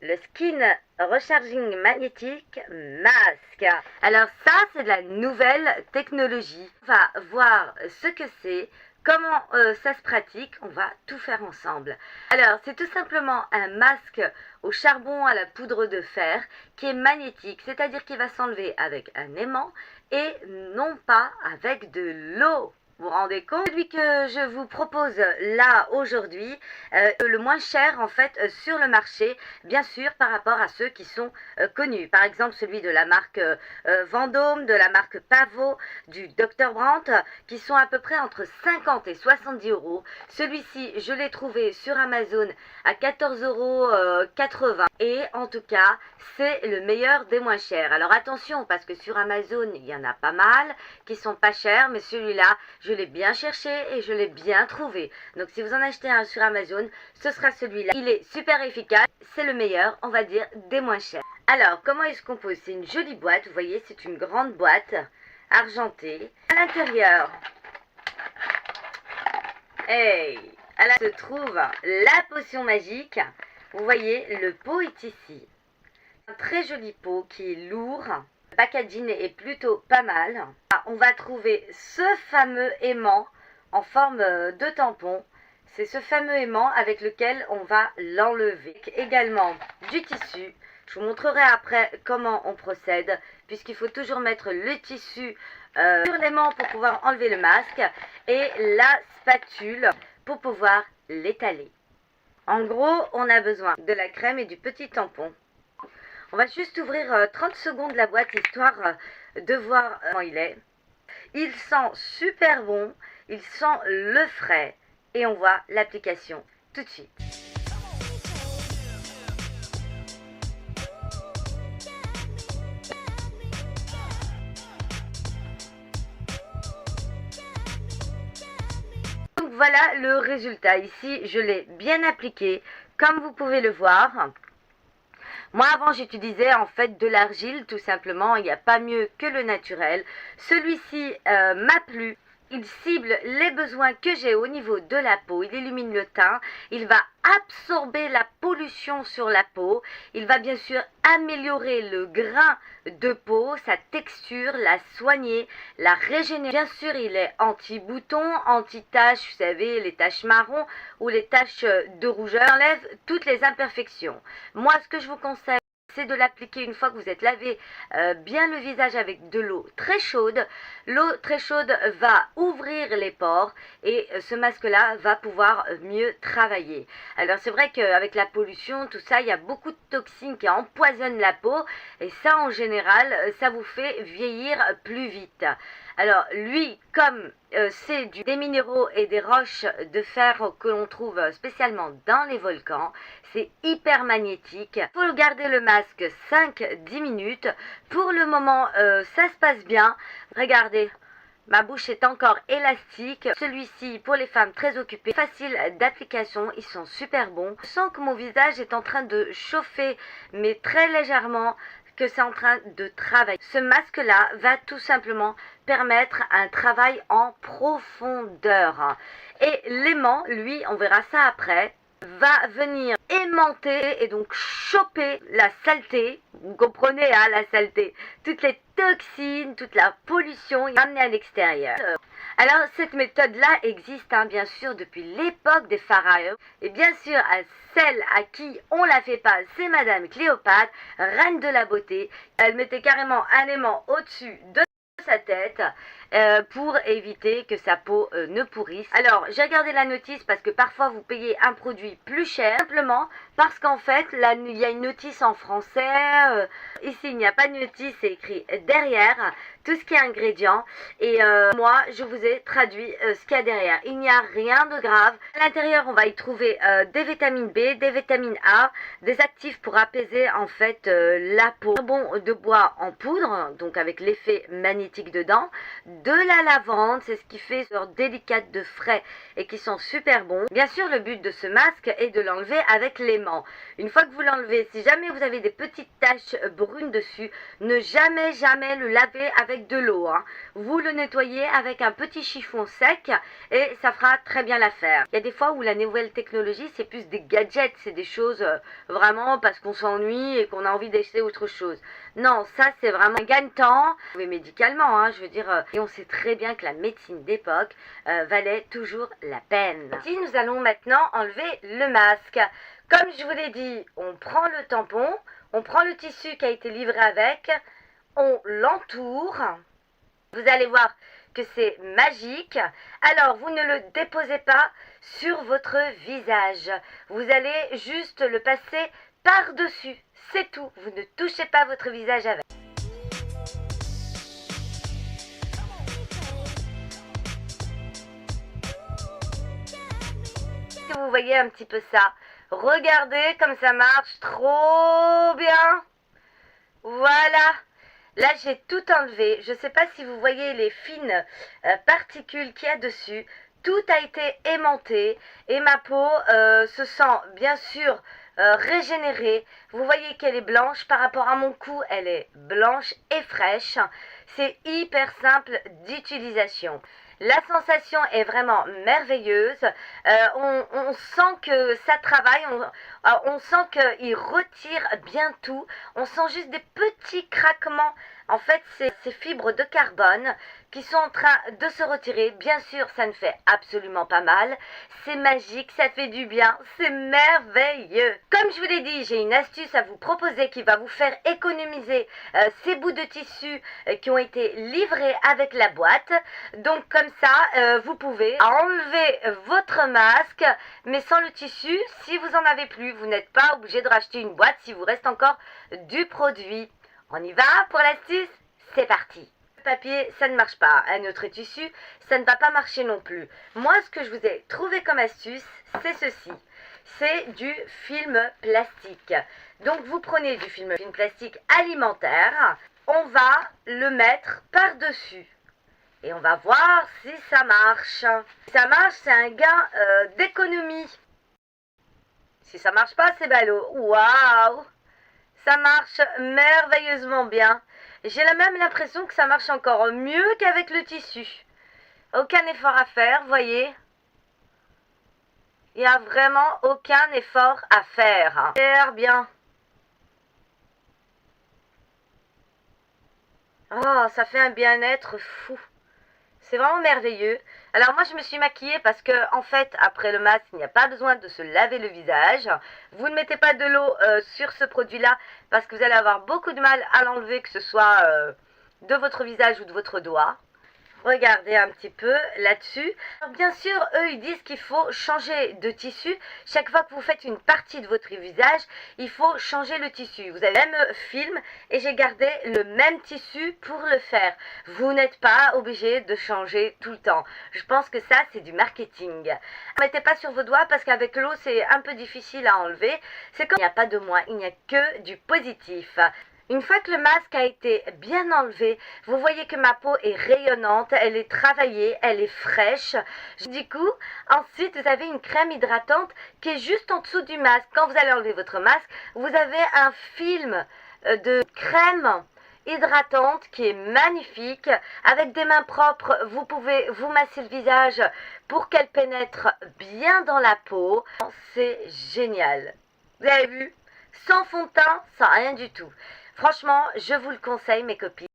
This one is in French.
le Skin Recharging Magnetic Mask. Alors ça, c'est de la nouvelle technologie. On va voir ce que c'est, comment ça se pratique, on va tout faire ensemble. Alors, c'est tout simplement un masque au charbon à la poudre de fer qui est magnétique, c'est-à-dire qu'il va s'enlever avec un aimant et non pas avec de l'eau. Vous vous rendez compte? Celui que je vous propose là aujourd'hui, le moins cher en fait sur le marché, bien sûr par rapport à ceux qui sont connus. Par exemple celui de la marque Vendôme, de la marque Pavot, du Dr Brandt, qui sont à peu près entre 50 et 70 euros. Celui-ci, je l'ai trouvé sur Amazon à 14,80 € et en tout cas, c'est le meilleur des moins chers. Alors attention, parce que sur Amazon, il y en a pas mal qui sont pas chers, mais celui-là, je l'ai bien cherché et je l'ai bien trouvé. Donc si vous en achetez un sur Amazon, ce sera celui-là. Il est super efficace, c'est le meilleur, on va dire, des moins chers. Alors, comment il se compose? C'est une jolie boîte, vous voyez, c'est une grande boîte argentée. À l'intérieur, hey, là se trouve la potion magique. Vous voyez, le pot est ici. Un très joli pot qui est lourd. Le packaging est plutôt pas mal. On va trouver ce fameux aimant en forme de tampon. C'est ce fameux aimant avec lequel on va l'enlever. Également du tissu. Je vous montrerai après comment on procède, puisqu'il faut toujours mettre le tissu sur l'aimant pour pouvoir enlever le masque et la spatule pour pouvoir l'étaler. En gros, on a besoin de la crème et du petit tampon. On va juste ouvrir 30 secondes la boîte, histoire de voir comment il est. Il sent super bon, il sent le frais et on voit l'application tout de suite. Donc voilà le résultat. Ici, je l'ai bien appliqué, comme vous pouvez le voir. Moi avant j'utilisais en fait de l'argile tout simplement, il n'y a pas mieux que le naturel. Celui-ci m'a plu, il cible les besoins que j'ai au niveau de la peau, il illumine le teint, il va absorber la pollution sur la peau, il va bien sûr améliorer le grain de peau, sa texture, la soigner, la régénérer. Bien sûr il est anti-bouton, anti-taches, vous savez les taches marron ou les taches de rougeur, enlève toutes les imperfections. Moi ce que je vous conseille, c'est de l'appliquer une fois que vous êtes lavé bien le visage avec de l'eau très chaude. L'eau très chaude va ouvrir les pores et ce masque-là va pouvoir mieux travailler. Alors c'est vrai qu'avec la pollution, tout ça, il y a beaucoup de toxines qui empoisonnent la peau et ça en général, ça vous fait vieillir plus vite. Alors lui, comme c'est des minéraux et des roches de fer que l'on trouve spécialement dans les volcans, c'est hyper magnétique. Il faut garder le masque 5-10 minutes. Pour le moment, ça se passe bien. Regardez, ma bouche est encore élastique. Celui-ci, pour les femmes très occupées, facile d'application, ils sont super bons. Je sens que mon visage est en train de chauffer, mais très légèrement, que c'est en train de travailler. Ce masque-là va tout simplement permettre un travail en profondeur. Et l'aimant, lui, on verra ça après, va venir aimanter et donc choper la saleté, vous comprenez hein, la saleté, toutes les toxines, toute la pollution amenée à l'extérieur. Alors cette méthode-là existe hein, bien sûr depuis l'époque des pharaons et bien sûr celle à qui on la fait pas, c'est Madame Cléopâtre, reine de la beauté. Elle mettait carrément un aimant au-dessus de sa tête pour éviter que sa peau ne pourrisse. Alors j'ai regardé la notice parce que parfois vous payez un produit plus cher simplement parce qu'en fait là il y a une notice en français, ici il n'y a pas de notice, c'est écrit derrière tout ce qui est ingrédients et moi je vous ai traduit ce qu'il y a derrière. Il n'y a rien de grave. À l'intérieur on va y trouver des vitamines B, des vitamines A, des actifs pour apaiser en fait la peau, charbon de bois en poudre donc avec l'effet magnétique dedans, de la lavande, c'est ce qui fait une sorte délicate de frais et qui sont super bons. Bien sûr, le but de ce masque est de l'enlever avec l'aimant. Une fois que vous l'enlevez, si jamais vous avez des petites taches brunes dessus, ne jamais le laver avec de l'eau, hein. Vous le nettoyez avec un petit chiffon sec et ça fera très bien l'affaire. Il y a des fois où la nouvelle technologie, c'est plus des gadgets, c'est des choses vraiment parce qu'on s'ennuie et qu'on a envie d'essayer autre chose. Non, ça c'est vraiment un gagne-temps, mais médicalement, hein, je veux dire, et on sait très bien que la médecine d'époque valait toujours la peine. Si nous allons maintenant enlever le masque, comme je vous l'ai dit, on prend le tampon, on prend le tissu qui a été livré avec, on l'entoure, vous allez voir que c'est magique. Alors, vous ne le déposez pas sur votre visage, vous allez juste le passer par-dessus, c'est tout, vous ne touchez pas votre visage avec. Vous voyez un petit peu ça, regardez comme ça marche, trop bien. Voilà, là j'ai tout enlevé, je ne sais pas si vous voyez les fines particules qu'il y a dessus, tout a été aimanté et ma peau se sent bien sûr régénérée. Vous voyez qu'elle est blanche par rapport à mon cou, elle est blanche et fraîche, c'est hyper simple d'utilisation. La sensation est vraiment merveilleuse, on sent que ça travaille, on sent qu'il retire bien tout, on sent juste des petits craquements. En fait, c'est ces fibres de carbone qui sont en train de se retirer. Bien sûr, ça ne fait absolument pas mal. C'est magique, ça fait du bien, c'est merveilleux. Comme je vous l'ai dit, j'ai une astuce à vous proposer qui va vous faire économiser ces bouts de tissu qui ont été livrés avec la boîte. Donc comme ça, vous pouvez enlever votre masque, mais sans le tissu. Si vous en avez plus, vous n'êtes pas obligé de racheter une boîte si vous reste encore du produit. On y va pour l'astuce? C'est parti! Le papier, ça ne marche pas. Un autre tissu, ça ne va pas marcher non plus. Moi, ce que je vous ai trouvé comme astuce, c'est ceci. C'est du film plastique. Donc, vous prenez du film plastique alimentaire. On va le mettre par-dessus. Et on va voir si ça marche. Si ça marche, c'est un gain d'économie. Si ça marche pas, c'est ballot. Waouh! Ça marche merveilleusement bien. J'ai même l'impression que ça marche encore mieux qu'avec le tissu. Aucun effort à faire, voyez. Il n'y a vraiment aucun effort à faire. Super bien. Oh, ça fait un bien-être fou. C'est vraiment merveilleux. Alors moi je me suis maquillée parce que en fait après le masque il n'y a pas besoin de se laver le visage. Vous ne mettez pas de l'eau sur ce produit là parce que vous allez avoir beaucoup de mal à l'enlever, que ce soit de votre visage ou de votre doigt. Regardez un petit peu là-dessus. Bien sûr, eux, ils disent qu'il faut changer de tissu. Chaque fois que vous faites une partie de votre visage, il faut changer le tissu. Vous avez le même film et j'ai gardé le même tissu pour le faire. Vous n'êtes pas obligé de changer tout le temps. Je pense que ça, c'est du marketing. Ne mettez pas sur vos doigts parce qu'avec l'eau, c'est un peu difficile à enlever. C'est comme il n'y a pas de moins, il n'y a que du positif. Une fois que le masque a été bien enlevé, vous voyez que ma peau est rayonnante, elle est travaillée, elle est fraîche. Du coup, ensuite, vous avez une crème hydratante qui est juste en dessous du masque. Quand vous allez enlever votre masque, vous avez un film de crème hydratante qui est magnifique. Avec des mains propres, vous pouvez vous masser le visage pour qu'elle pénètre bien dans la peau. C'est génial. Vous avez vu? Sans fond de teint, sans rien du tout. Franchement, je vous le conseille, mes copines.